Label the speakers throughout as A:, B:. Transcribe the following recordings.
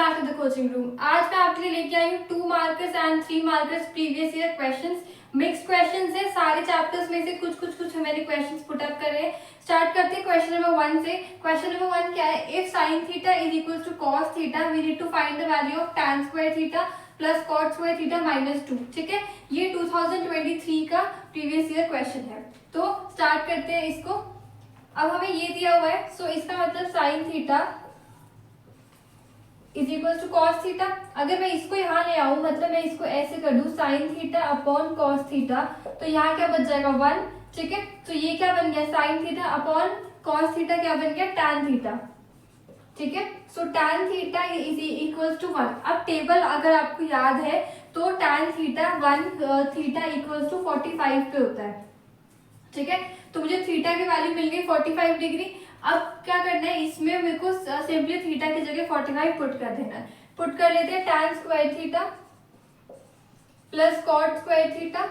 A: Back to the coaching room. आज मैं आपके लिए लेके आई हूँ 2 markers and 3 markers previous year questions. Mix questions है, सारे चैप्टर्स में से कुछ मैंने क्वेश्चंस पुट अप कर रहे हैं। स्टार्ट करते हैं क्वेश्चन नंबर 1 से। क्वेश्चन नंबर 1 क्या है? If sine theta is equal to cos theta we need to find the value of tan square theta plus cot square theta -2। ठीक है, ये 2023 का प्रीवियस ईयर क्वेश्चन है। तो स्टार्ट करते हैं इसको। अब हमें ये दिया हुआ है, सो इसका मतलब sine theta is equal to cos theta. अगर मैं इसको यहाँ ले आऊं, मतलब मैं इसको ऐसे कर दूं sign theta upon cos theta, तो यहाँ क्या बच जाएगा 1। ठीक है, तो ये क्या बन गया? Sine theta upon cos theta क्या बन गया? tan theta. ठीक है, so tan theta is equal to 1। अब टेबल अगर आपको याद है तो tan theta 1 theta equal to 45 पे होता है। ठीक है, तो मुझे थीटा की वैल्यू मिल गई 45 डिग्री। अब क्या करना है, इसमें मेरे को सिंपली थीटा की जगह 45 पुट कर देना है। पुट कर लेते हैं tan square theta plus cot square theta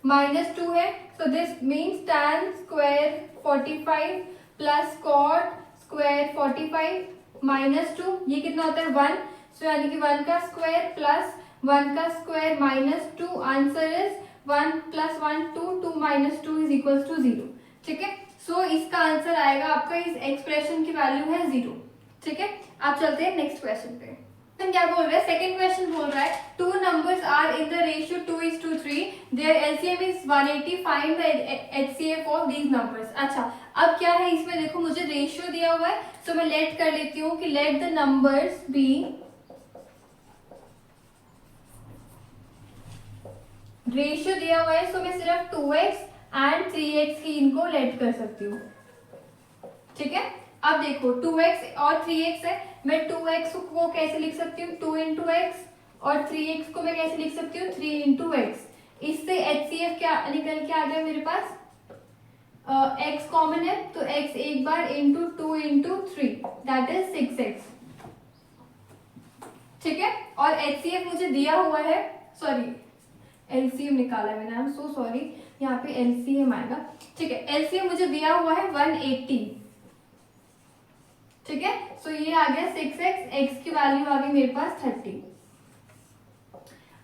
A: -2 है, so this means tan square 45 plus cot square 45 -2, ये कितना होता है 1। सो यानी कि 1 का स्क्वायर प्लस 1 का square -2, answer is 1 + 1 2, 2 - 2 is equal to 0। ठीक है, सो इसका आंसर आएगा आपका, इस एक्सप्रेशन की वैल्यू है 0। ठीक है, आप चलते हैं नेक्स्ट क्वेश्चन पे। क्या बोल रहा है? सेकंड क्वेश्चन बोल रहा है 2 numbers are in the ratio 2:3, their LCM is 180, find the HCF of these numbers। अच्छा, अब क्या है इसमें देखो, मुझे रेशियो दिया हुआ है, तो मैं लेट कर लेती हूँ कि let the numbers be ratio दिया हुआ है, सो मैं सिर्फ 2x एंड 3x की इनको लेट कर सकती हूँ। ठीक है, अब देखो 2x और 3x है, मैं 2x को कैसे लिख सकती हूँ? 2 × x, और 3x को मैं कैसे लिख सकती हूँ? 3 × x। इससे HCF क्या निकल के आ गया मेरे पास? x कॉमन है, तो x एक bar into 2 × 3 that is 6x। ठीक है, और HCF मुझे दिया हुआ है, सॉरी LCM निकाला मैंने, आई एम सो सॉरी, यहाँ पे LCM आएगा। ठीक है, LCM मुझे दिया हुआ है 180। ठीक है, सो ये आ गया 6x, x की वैल्यू आ गई मेरे पास 30।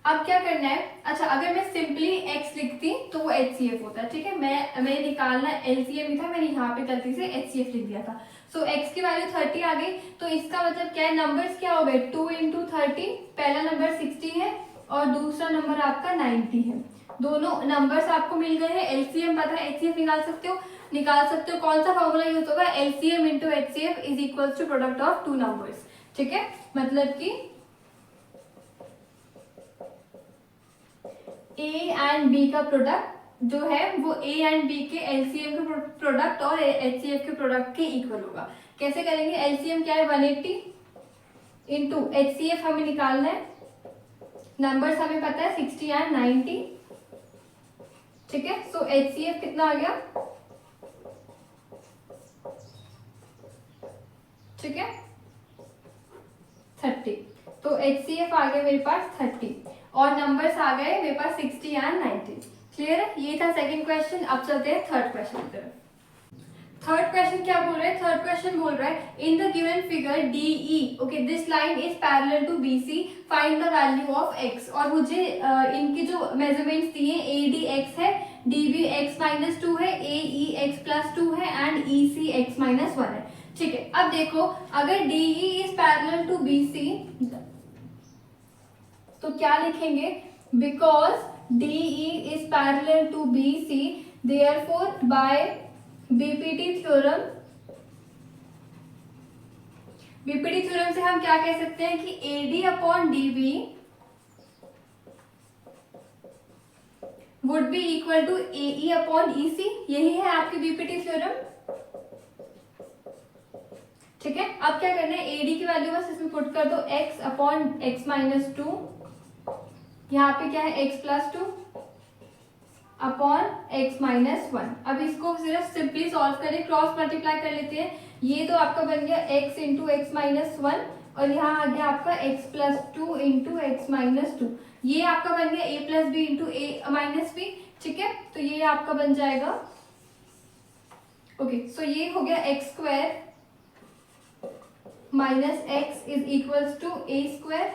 A: अब क्या करना है? अच्छा, अगर मैं सिंपली x लिखती तो वो HCF होता है। ठीक है, मैं निकालना LCM ही था, मैंने यहाँ पे गलती से HCF लिख दिया था। सो x की वैल्यू 30 आ गई, तो इसका मतलब क्या है? नंबर्स क्या हो गए? 2 × 30, पहला नंबर 60 है और दूसरा नंबर आपका 90 है। दोनों नंबर्स आपको मिल गए हैं, LCM पता है, HCF निकाल सकते हो। कौन सा फॉर्मूला यूज होगा? LCM × HCF is equal to product of 2 numbers. ठीक है, मतलब कि A एंड B का प्रोडक्ट जो है वो A एंड B के LCM के प्रोडक्ट और HCF के प्रोडक्ट के इक्वल होगा। कैसे करेंगे? LCM क्या है? 180 इंटू HCF हमें निकालना है, नंबर्स हमें पता है 60 एंड 90। ठीक है, सो HCF कितना आ गया? ठीक है 30, तो HCF आ गया मेरे पास 30 और नंबर्स आ गए मेरे पास 60 एंड 90। क्लियर है? ये था सेकंड क्वेश्चन। अब चलते हैं थर्ड क्वेश्चन की तरफ। थर्ड क्वेश्चन क्या बोल रहा है? थर्ड क्वेश्चन बोल रहा है in the given figure DE, okay, this line is parallel to BC, find the value of x। और मुझे इनकी जो मेजरमेंट्स दिए, AD x है, DB x -2 है, AE x +2 है एंड EC x -1 है। ठीक है, अब देखो अगर DE is parallel to BC तो क्या लिखेंगे? Because DE is parallel to BC, therefore by BPT theorem से हम क्या कह सकते हैं कि AD अपॉन DB would be equal to AE upon EC। यही है आपकी बीपीटी थ्योरम। ठीक है, अब क्या करना है? AD की वैल्यू बस इसमें पुट कर दो, x अपॉन x -2, यहाँ पे क्या है? x +2 upon x -1। अब इसको सिर्फ सिंपली सॉल्व करें, क्रॉस मल्टीप्लाई कर लेते हैं। ये तो आपका बन गया x × x -1 और यहाँ आ गया आपका x +2 × x -2। ये आपका बन गया a + b × a -b। ठीक है, तो ये आपका बन जाएगा, ओके, सो ये हो गया x² minus x is equals to a square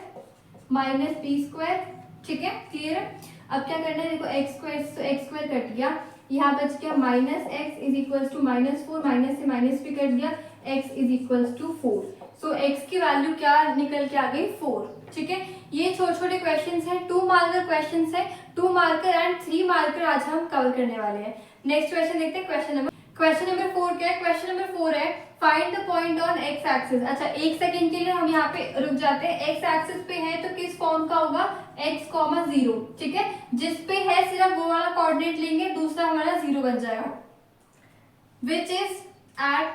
A: minus b square. ठीक है, क्लियर है। अब क्या करना है, देखो एक्स स्क्वायर तो एक्स स्क्वायर कट गया, यहाँ बच गया minus x is equals to minus 4, minus से माइनस भी कट गया, x is equals to 4। So x की वैल्यू क्या निकल के आ गई 4। ठीक है, ये छोटे छोटे क्वेश्चन हैं, 2 मार्कर क्वेश्चन है, 2 मार्कर एंड 3 मार्कर आज हम कवर करने वाले हैं। नेक्स्ट क्वेश्चन देखते हैं, क्वेश्चन नंबर 4 क्या है। क्वेश्चन नंबर 4 है find the point on x axis. अच्छा, एक सेकंड के लिए हम यहाँ पे रुक जाते हैं। एक्स एक्सिस पे है तो किस फॉर्म का होगा, x, 0। ठीक है, जिस पे है सिर्फ वो वाला कोऑर्डिनेट लेंगे, दूसरा हमारा 0 बन जाएगा। Which is at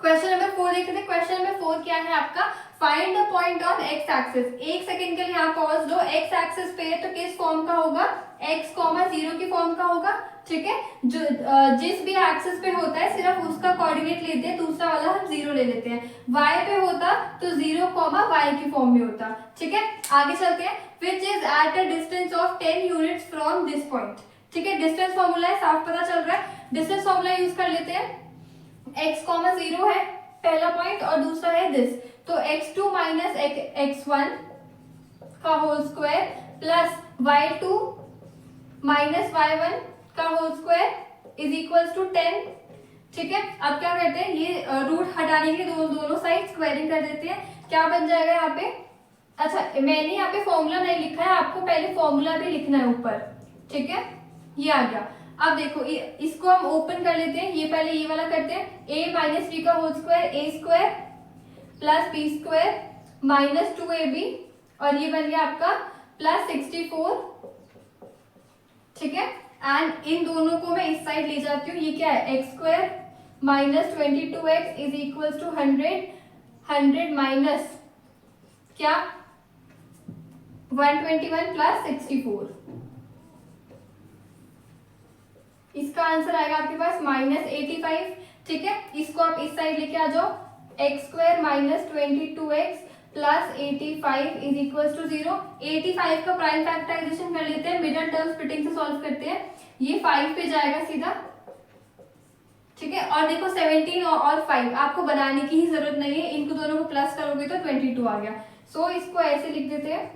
A: question number 4 देखते थे। क्वेश्चन नंबर 4 क्या है आपका, find the point on x axis. एक सेकंड के लिए यहाँ पॉज लो। एक्स एक्सिस पे है तो किस फॉर्म का होगा, x, 0 की फॉर्म का होगा। ठीक है, जो जिस भी एक्सिस पे होता है सिर्फ उसका कोऑर्डिनेट लेते हैं, दूसरा वाला हम 0 ले लेते हैं। y पे होता तो 0, y की फॉर्म में होता। ठीक है, आगे चलते हैं। विच is at a distance of 10 units from this point. ठीक है, डिस्टेंस फॉर्मूला है, साफ पता चल रहा है। डिस्टेंस फॉर्मूला यूज कर लेते हैं। x, 0 है पहला पॉइंट और दूसरा है दिस, तो x2 माइनस x1 का whole square plus y2 minus y1 का whole square is equals to 10। ठीक है, अब क्या करते हैं, ये रूट हटाने के लिए दोनों साइड स्क्वायरिंग कर देते हैं। क्या बन जाएगा यहाँ पे, अच्छा मैंने यहाँ पे फॉर्मूला नहीं लिखा है, आपको पहले फॉर्मूला भी लिखना है ऊपर। ठीक है, ये आ गया। अब देखो इसको हम ओपन कर लेते हैं, ये पहले ये वाला करते हैं। a माइनस बी का whole square a square plus b square minus 2ab और ये बन गया आपका प्लस 64। ठीक है, एंड इन दोनों को मैं इस साइड ले जाती हूँ। ये क्या है, x square minus 22x is equal to 100 minus क्या 121 प्लस 64। इसका आंसर आएगा आपके पास माइनस 85। ठीक है, इसको आप इस साइड लेके आ जाओ। X square minus 22x plus 85 is equal to 0। 85 का प्राइम फैक्टराइजेशन कर लेते हैं, मिडल टर्म स्प्लिटिंग से सॉल्व करते हैं। ये 5 पे जाएगा सीधा। ठीक है, और देखो 17 और 5 आपको बनाने की ही जरूरत नहीं है, इनको दोनों को प्लस करोगे तो 22 आ गया। सो इसको ऐसे लिख देते हैं।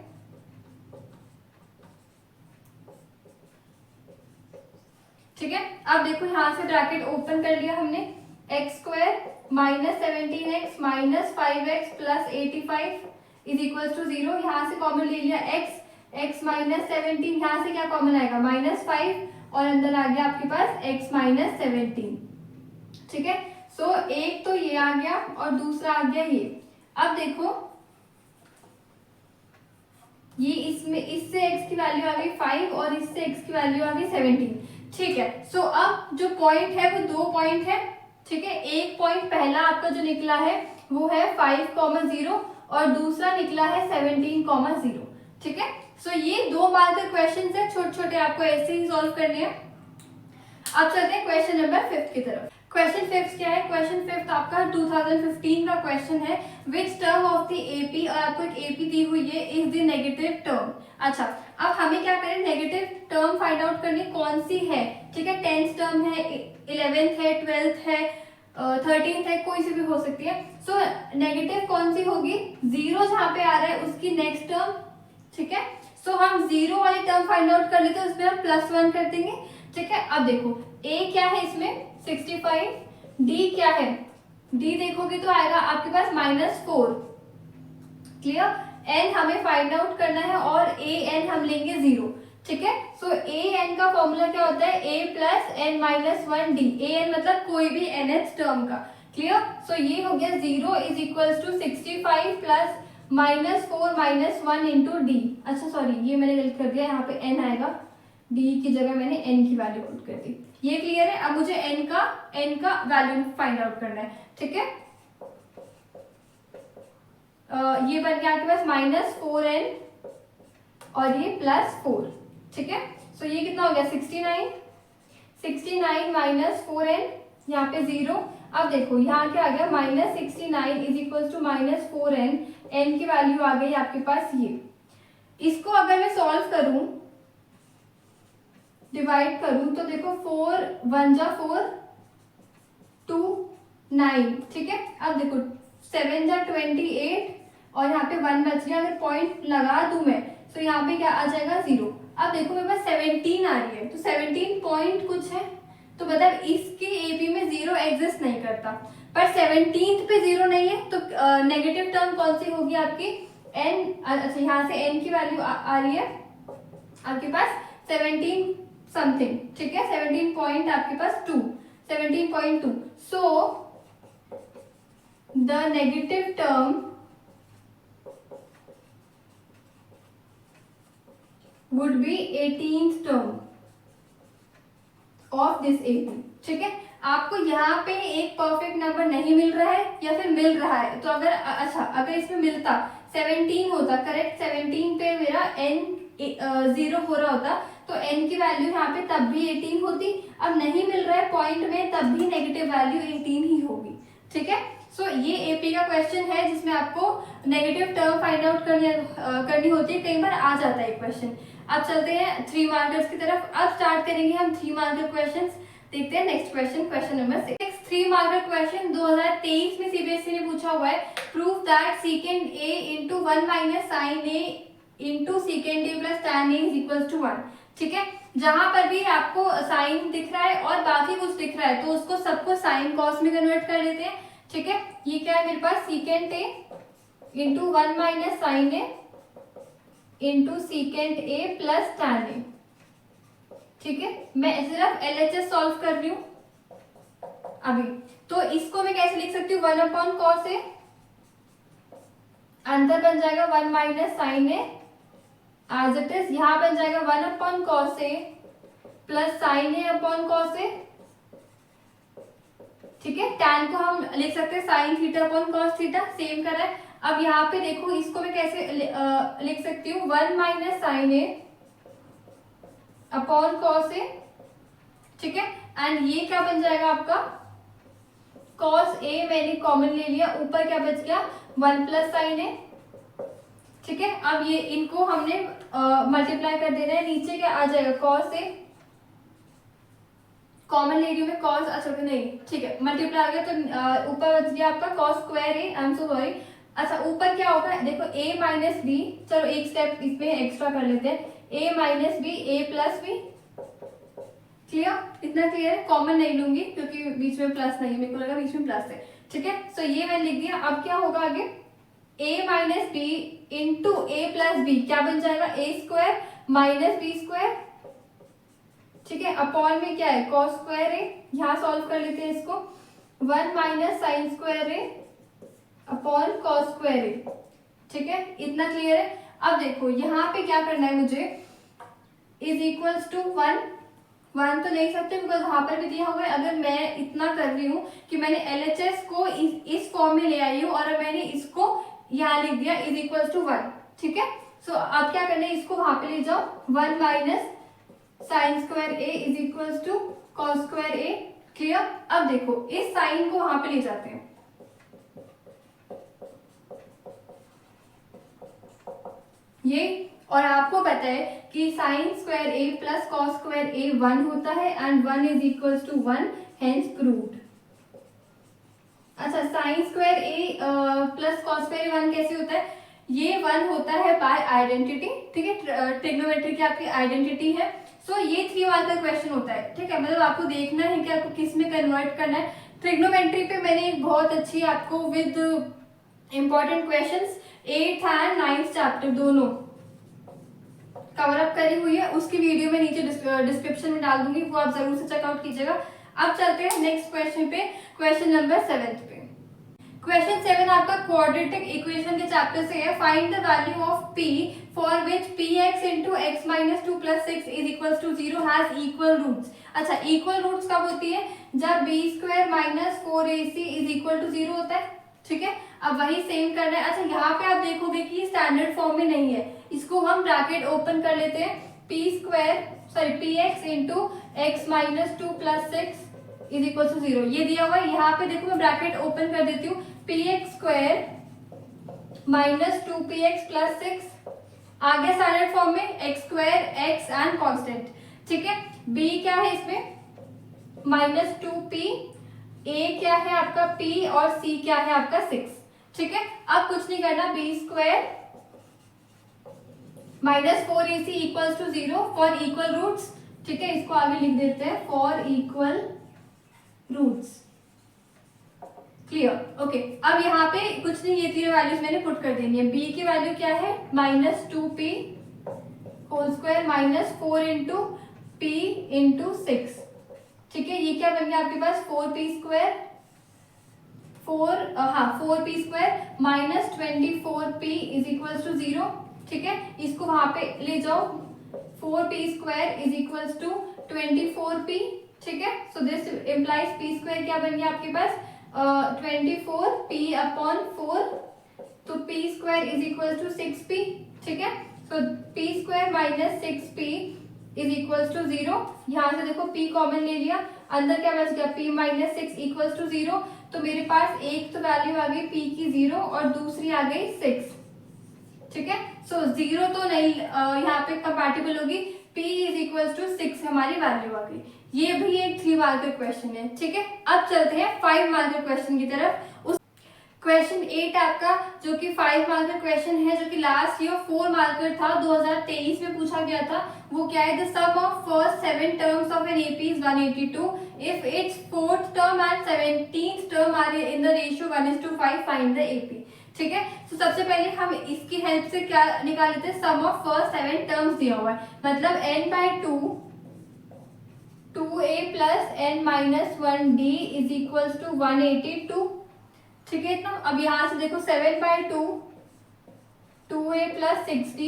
A: ठीक है, अब देखो यहाँ से ब्रैकेट ओपन कर लिया हमने। X square minus 17x minus 5x plus 85 is equal to 0। यहाँ से कॉमन ले लिया x माइनस 17, यहाँ से क्या कॉमन आएगा माइनस 5 और अंदर आ गया आपके पास x माइनस 17। ठीक है, सो एक तो ये आ गया और दूसरा आ गया ये। अब देखो ये इसमें इससे x की वैल्यू आ गई 5 और इससे x की वैल्यू आ गई 17। ठीक है, सो अब जो पॉइंट है वो 2 पॉइंट है। ठीक है, एक पॉइंट पहला आपका जो निकला है वो है 5,0 और दूसरा निकला है 17,0। ठीक है, सो ये 2 मार्कर क्वेश्चन है, छोटे छोटे आपको ऐसे ही सॉल्व करने हैं। अब चलते हैं क्वेश्चन नंबर 5 की तरफ। क्वेश्चन 5 क्या है, क्वेश्चन 5 आपका 2015 का क्वेश्चन है। Which term of the AP, और आपको एक एपी दी हुई है, इज द नेगेटिव टर्म। अच्छा, अब हमें क्या करें, नेगेटिव टर्म फाइंड आउट करनी कौन सी है। ठीक है, 10th टर्म है, 11th है, 12th है, 13th है, कोई सी भी हो सकती है। सो नेगेटिव कौन सी होगी, 0 जहाँ पे आ रहा है उसकी नेक्स्ट टर्म। ठीक है, सो हम 0 वाली टर्म फाइंड आउट कर लेते हैं, उसमें हम +1 कर देंगे। ठीक है, अब देखो a क्या है इसमें 65, d क्या है, d देखोगे तो आएगा आपके पास -4। क्लियर, n हमें फाइंड आउट करना है और a n हम लेंगे 0। ठीक है, सो a n का फॉर्मूला क्या होता है, a plus n minus 1 d। a n मतलब कोई भी nth टर्म का। क्लियर, सो ये हो गया 0 is equals to 65 plus -4 minus 1 into d. अच्छा सॉरी, ये मैंने गलत कर दिया, यहाँ पे n आएगा, d की जगह मैंने n की वैल्यू पुट कर दी। ये क्लियर है। अब मुझे n का वैल्यू फाइंड आउट करना है। ठीक है, ये बन गया आपके पास -4n और ये +4। ठीक है, सो ये कितना हो गया 69 माइनस 4n, यहाँ पे 0। अब देखो यहाँ क्या आ गया -69 is equal to -4n, n की वैल्यू आ गई आपके पास ये। इसको अगर मैं सॉल्व करूं, डिवाइड करूं, तो देखो 4 1 जा 4, 2 9, ठीक है। अब देखो 7 जा 28 और यहाँ पे 1 बच गया, अगर पॉइंट लगा दूं मैं तो यहाँ पे क्या आ जाएगा 0। अब देखो मेरे पास 17 आ रही है, तो 17 पॉइंट कुछ है, तो मतलब इसके एपी में 0 एग्जिस्ट नहीं करता। पर 17th पे 0 नहीं है, तो नेगेटिव टर्म कौन सी होगी आपकी n। अच्छा यहाँ से n की वैल्यू आ रही है आपके पास 17 समथिंग, ठीक है, 17 पॉइंट आपके पास 2, 17.2। So the negative term would be 18th term of this AP, ठीक है। आपको यहाँ पे एक परफेक्ट नंबर नहीं मिल रहा है या फिर मिल रहा है, तो अगर अच्छा अगर इसमें मिलता 17 होता, करेक्ट 17 पे मेरा n 0 हो रहा होता, तो n की वैल्यू यहाँ पे तब भी 18 होती। अब नहीं मिल रहा है पॉइंट में, तब भी नेगेटिव वैल्यू 18 ही होगी, ठीक है। सो ये AP का क्वेश्चन है जिसमें आपको नेगेटिव टर्म फाइंड आउट करनी होती है, कई बार आ जाता है क्वेश्चन। अब चलते हैं 3 मार्कर्स की तरफ। अब स्टार्ट करेंगे हम 3 मार्कर क्वेश्चंस। देखते हैं next question, question number 6। 3 marker question 2023 में CBSE ने पूछा हुआ है। Prove that second A into 1 minus sine A into second A plus tan A is equal to 1, ठीक है। जहां पर भी आपको साइन दिख रहा है और बाकी कुछ दिख रहा है, तो उसको सबको साइन कॉस में कन्वर्ट कर लेते हैं, ठीक है। ये क्या है मेरे पास second A into 1 minus sine A into second A plus tan A, ठीक है। मैं सिर्फ LHS सॉल्व कर रही हूं अभी, तो इसको मैं कैसे लिख सकती हूँ 1 अपॉन कॉस A, अंतर बन जाएगा 1 minus sine A as it is, यहां बन जाएगा 1 upon cos A plus sine A upon cos A, ठीक है। tan को हम लिख सकते हैं sine theta upon cos theta, same कर रहा है। अब यहाँ पे देखो इसको मैं कैसे लिख सकती हूँ 1 minus sine A upon cos A, ठीक है। एंड ये क्या बन जाएगा आपका कॉस A, मैंने कॉमन ले लिया, ऊपर क्या बच गया 1 प्लस साइन A, ठीक है। अब ये इनको हमने मल्टीप्लाई कर देना है, नीचे क्या आ जाएगा कॉस A, कॉमन ले रही हूँ मैं कॉस, अच्छा नहीं ठीक है मल्टीप्लाई आ गया, तो ऊपर बच गया आपका cos square A, I am so sorry. अच्छा ऊपर क्या होगा देखो A माइनस बी, चलो एक स्टेप इसमें एक्स्ट्रा कर लेते हैं, A minus b A plus b, clear, इतना क्लियर है। कॉमन नहीं लूंगी क्योंकि बीच में प्लस नहीं है, मेरे को लगा बीच में प्लस है, ठीक है। सो ये मैंने लिख दिया। अब क्या होगा आगे A minus b into A plus b, क्या बन जाएगा A square minus b square, ठीक है, अपॉन में क्या है कॉस स्क्वायर A, यहाँ सॉल्व कर लेते हैं इसको, 1 minus sine square A upon cos square A, ठीक है, इतना क्लियर है। अब देखो यहाँ पे क्या करना है मुझे, इज इक्वल्स टू 1 तो ले सकते बिकॉज वहां पर भी दिया हुआ है। अगर मैं इतना कर रही हूँ कि मैंने LHS को इस फॉर्म में ले आई हूँ और मैंने इसको यहाँ लिख दिया इज इक्वल्स टू 1, ठीक है। सो अब क्या करना है, इसको वहां पे ले जाओ, 1 minus sine square A is equals to cos square A, clear. अब देखो इस साइन को वहां पे ले जाते हैं, ये, और आपको पता है कि sine square A plus cos square A 1 होता है and 1 is equals to 1, hence proved. अच्छा sine square A plus cos square 1 कैसे होता है, ये 1 होता है बाय आइडेंटिटी, ठीक है, ट्रिग्नोमेट्री की आपकी आइडेंटिटी है। सो ये 3 मार्क का क्वेश्चन होता है, ठीक है, मतलब आपको देखना है कि आपको किस में कन्वर्ट करना है। ट्रिग्नोमेट्री पे मैंने एक बहुत अच्छी आपको with important questions 8th and 9th chapter दोनों कवर अप करी हुई है, उसकी वीडियो में नीचे डिस्क्रिप्शन में डाल दूंगी, वो आप जरूर से चेकआउट कीजिएगा। अब चलते हैं नेक्स्ट क्वेश्चन पे, क्वेश्चन नंबर 7 पे। क्वेश्चन 7 आपका क्वाड्रेटिक इक्वेशन के चैप्टर से है। Find the value of p for which px into x minus 2 plus 6 is equal to 0 has equal roots. अच्छा इक्वल रूट्स कब होती है, जब b square minus 4ac is equal to 0 होता है, ठीक है। अब वही सेम करना है। अच्छा यहाँ पे आप देखोगे कि स्टैंडर्ड फॉर्म में नहीं है, इसको हम ब्रैकेट ओपन कर लेते हैं, px into x minus 2 plus 6 is equal to 0, ये दिया हुआ है। यहाँ पे देखो मैं ब्रैकेट ओपन कर देती हूँ, px square minus 2px plus 6, आगे स्टैंडर्ड फॉर्म में x square x and constant, ठीक है। b क्या है इसमें माइनस 2p a क्या है आपका p और c क्या है आपका 6। ठीक है, अब कुछ नहीं करना, b square minus 4ac equals to 0 for equal roots. ठीक है, इसको आगे लिख देते हैं for equal roots. Clear, okay. अब यहाँ पे कुछ नहीं, ये तीनों वैल्यूज मैंने पुट कर देनी है। b की वैल्यू क्या है minus 2p whole square minus 4 into p into 6। ठीक है, ये क्या बन गया आपके पास 4p square 4p square minus 24p is equals to 0। ठीक है, इसको वहां पे ले जाओ, 4p square is equals to 24p। ठीक है, so this implies p square क्या बन गया आपके पास 24p अपॉन 4, तो p square is equals to 6p। ठीक है, so p square minus 6p is equals to 0। यहाँ से देखो p कॉमन ले लिया, अंदर क्या बच गया p माइनस 6 इक्वल्स टू 0। तो मेरे पास एक तो वैल्यू आ गई p की 0 और दूसरी आ गई 6। ठीक है, सो 0 तो नहीं यहाँ पे कंपैटिबल होगी, p इज इक्वल्स टू 6 हमारी वैल्यू आ गई। ये भी एक 3 मार्क का क्वेश्चन है। ठीक है, अब चलते हैं 5 मार्क के क्वेश्चन की तरफ। उस क्वेश्चन 8 आपका जो कि 5 मार्क का क्वेश्चन है, जो कि लास्ट ईयर 4 मार्कर था, 2023 में पूछा गया था। वो क्या है, the sum of first 7 terms of an AP is 182 if its fourth term and 17th term are in the ratio 1:5 find the AP. ठीक है, तो सबसे पहले हम इसकी हेल्प से क्या निकाल लेते हैं, सम ऑफ फर्स्ट 7 टर्म्स दिया हुआ है, मतलब n/2 2a plus n minus 1d is equals to 182। ठीक है, तो अब यहाँ से देखो 7/2 2a plus 6d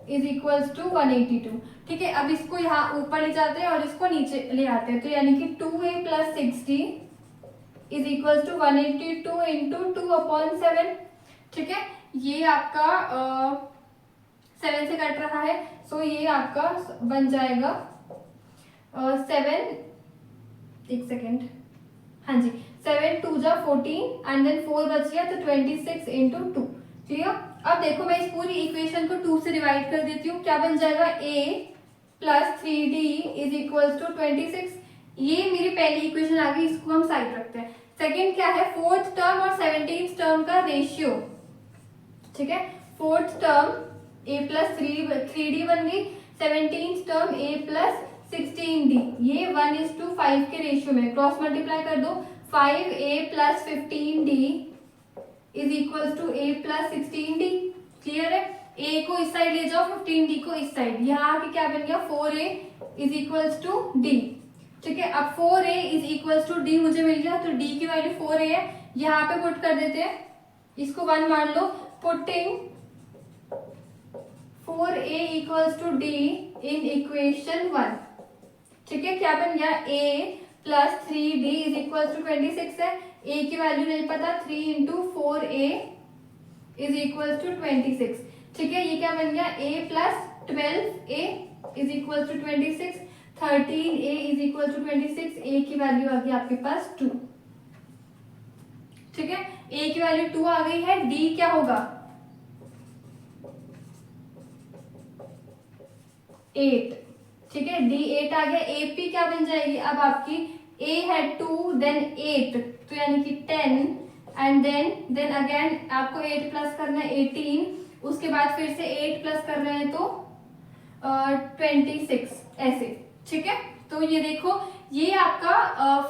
A: is equals to 182। ठीक है, अब इसको यहाँ ऊपर ले जाते हैं और इसको नीचे ले आते हैं, तो यानी कि 2a plus 6d is equals to 182 into 2/7। ठीक है, ये आपका 7 से कट रहा है, सो ये आपका बन जाएगा 7, एक सेकेंड, हाँ जी 7 2 जा 14 एंड देन 4 बच गया, तो 26 इंटू 2। क्लियर, अब देखो मैं इस पूरी इक्वेशन को 2 से डिवाइड कर देती हूँ, क्या बन जाएगा a plus 3d is equals to 26। ये मेरी पहली इक्वेशन आ गई, इसको हम साइड रखते हैं। सेकेंड क्या है, फोर्थ टर्म और 17th टर्म का रेशियो। ठीक है, fourth term a plus 3d बन गई, 17th term a plus 16d, ये 1:5 के रेशियो में क्रॉस मल्टीप्लाई कर दो, 5a plus 15d is equals to a plus 16d। Clear है, a को इस साइड ले जाओ, 15d को इस साइड, यहाँ आके क्या बन गया 4a is equals to d। ठीक है, अब 4a is equals to d मुझे मिल गया, तो d की वैल्यू 4a है, यहाँ पे पुट कर देते हैं, इसको 1 मान लो, putting 4a equals to d in equation 1। ठीक है, क्या बन गया a plus 3d is equals to 26 है, a की वैल्यू नहीं पता, 3 into 4a is equals to 26। ठीक है, ये क्या बन गया a plus 12a is equals to 26, 13a is equal to 26, a की वैल्यू आ गई आपके पास 2। ठीक है, a की वैल्यू 2 आ गई है, d क्या होगा 8। ठीक है, d 8 आ गया, ap क्या बन जाएगी अब आपकी, a है 2 देन 8, तो यानी कि 10 एंड देन अगेन आपको 8 प्लस करना है 18, उसके बाद फिर से 8 प्लस कर रहे हैं तो 26 ऐसे। ठीक है, तो ये देखो ये आपका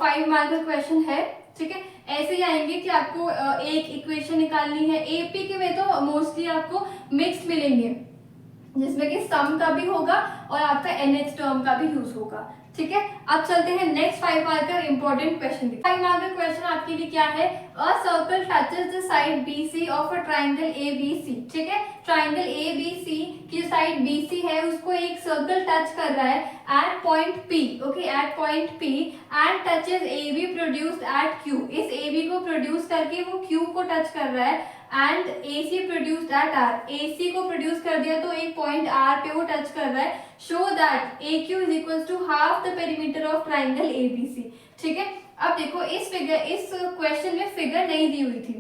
A: 5 मार्क का क्वेश्चन है। ठीक है, ऐसे ही आएंगे कि आपको एक इक्वेशन निकालनी है, एपी के में तो मोस्टली आपको मिक्स मिलेंगे, जिसमें कि सम का भी होगा और आपका एनएच टर्म का भी यूज होगा। ठीक है, अब चलते हैं नेक्स्ट 5 मार्क का इंपॉर्टेंट क्वेश्चन। 5 मार्क का क्वेश्चन आपके लिए क्या है, a circle touches the side BC of a triangle ABC। ठीक है, ट्राइंगल ABC की जो साइड BC है उसको एक सर्कल टच कर रहा है at point P। Okay, at point P and touches AB produced at Q। इस AB को प्रोड्यूस करके वो Q को टच कर रहा है and AC produced at R। AC को प्रोड्यूस कर दिया तो एक पॉइंट R पे वो टच कर रहा है। Show that AQ is equals to half the perimeter of triangle ABC। ठीक है, अब देखो इस क्वेश्चन में फिगर नहीं दी हुई थी,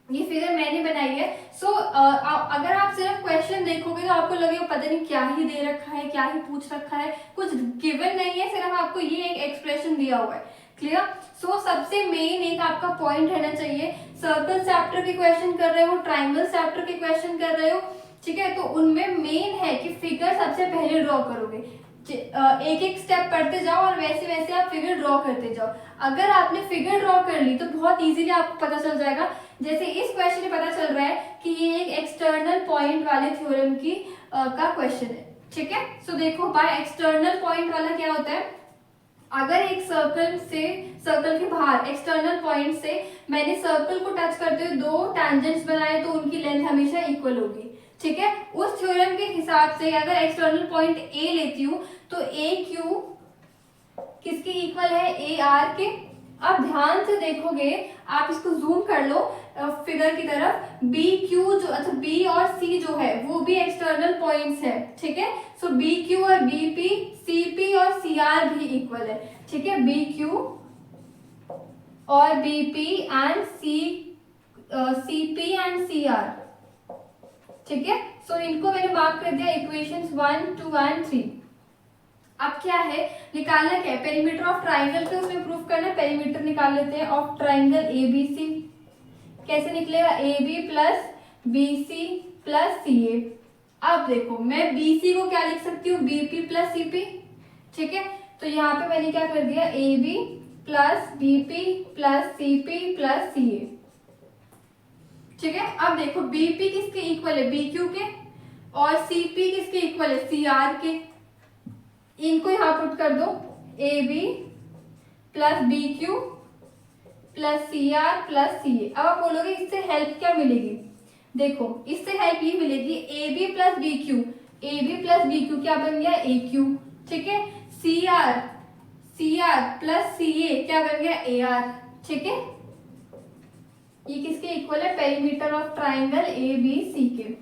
A: ये फिगर मैंने बनाई है। सो अगर आप सिर्फ क्वेश्चन देखोगे तो आपको लगेगा पता नहीं क्या ही दे रखा है, क्या ही पूछ रखा है, कुछ गिवन नहीं है, सिर्फ आपको ये एक एक्सप्रेशन दिया हुआ है। क्लियर? सो सबसे मेन एक आपका पॉइंट रहना चाहिए, सर्कल चैप्टर के क्वेश्चन कर रहे हो, ट्राइंगल चैप्टर के क्वेश्चन कर रहे हो, ठीक है, तो उनमें मेन है कि फिगर सबसे पहले ड्रॉ करोगे, एक एक स्टेप पढ़ते जाओ और वैसे वैसे आप फिगर ड्रॉ करते जाओ। अगर आपने फिगर ड्रॉ कर ली तो बहुत इजीली आपको पता चल जाएगा। जैसे इस क्वेश्चन में पता चल रहा है कि ये एक एक्सटर्नल पॉइंट वाले थ्योरम की का क्वेश्चन है, ठीक है। सो देखो बाय एक्सटर्नल पॉइंट वाला क्या होता है, अगर एक सर्कल के बाहर एक्सटर्नल पॉइंट से मैंने सर्कल को टच करते हुए दो टैंजेंट्स बनाए तो उनकी लेंथ हमेशा इक्वल होगी, ठीक है। उस थ्योरम के हिसाब से अगर एक्सटर्नल पॉइंट ए लेती हूँ तो ए क्यू किसके इक्वल है, ए आर के। अब ध्यान से देखोगे, आप इसको जूम कर लो फिगर की तरफ, बी क्यू जो, अच्छा बी और सी जो है वो भी एक्सटर्नल पॉइंट्स है, ठीक है। सो बी क्यू और बी पी, सी पी और सी आर भी इक्वल है, ठीक है। बी क्यू और B P and C P and C R, ठीक है। सो इनको मैंने मार्क कर दिया इक्वेशंस 1, 2 एंड 3। अब क्या है, निकालना क्या है, पेरीमीटर ऑफ ट्राइंगल पे उसमें प्रूफ करना है। पेरीमीटर निकाल लेते हैं of triangle A B C. कैसे निकलेगा, A B plus B C plus C A. अब देखो मैं बी सी को क्या लिख सकती हूँ, B P plus C P, ठीक है। तो यहाँ पे मैंने क्या कर दिया, A B plus B P plus C P plus C A, ठीक है। अब देखो बी पी किसके इक्वल है, बी क्यू के, और सी पी किसके इक्वल है, सी आर के। इनको यहां पुट कर दो, A B plus B Q plus C R plus C A. अब आप बोलोगे इससे हेल्प क्या मिलेगी, देखो इससे हेल्प ये मिलेगी, A B plus B Q, A B plus B Q क्या बन गया, ए क्यू, ठीक है। सी आर प्लस सी ए क्या बन गया, ए आर, ठीक है। ये किसके इक्वल है, perimeter of triangle A B C के।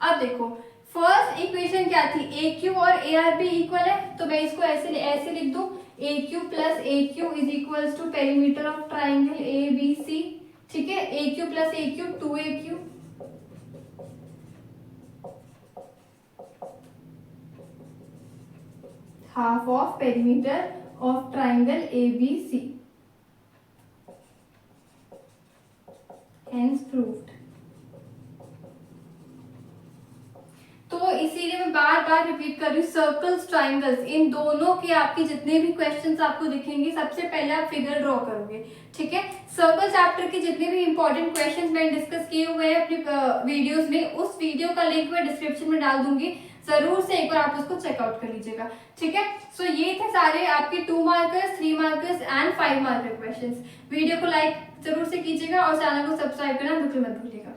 A: अब देखो फर्स्ट इक्वेशन क्या थी, ए क्यू और ए आर भी इक्वल है, तो मैं इसको ऐसे लिख दूं, A Q plus A Q is equals to perimeter of triangle A B C, ठीक है। A Q plus A Q 2AQ, half of perimeter of triangle A B C, hence proved. तो इसीलिए मैं बार बार रिपीट कर रही हूँ, circles triangles इन दोनों के आपके जितने भी क्वेश्चंस आपको दिखेंगे सबसे पहले आप फिगर ड्रॉ करोगे, ठीक है। सर्कल चैप्टर के जितने भी इंपॉर्टेंट क्वेश्चंस मैंने डिस्कस किए हुए हैं अपने वीडियोस में, उस वीडियो का लिंक मैं डिस्क्रिप्शन में डाल दूंगी, जरूर से एक बार आप उसको चेकआउट कर लीजिएगा, ठीक है। सो ये थे सारे आपके 2 markers, 3 markers and 5 marker questions. Video को लाइक जरूर से कीजिएगा और चैनल को सब्सक्राइब करना बिल्कुल मत भूलिएगा।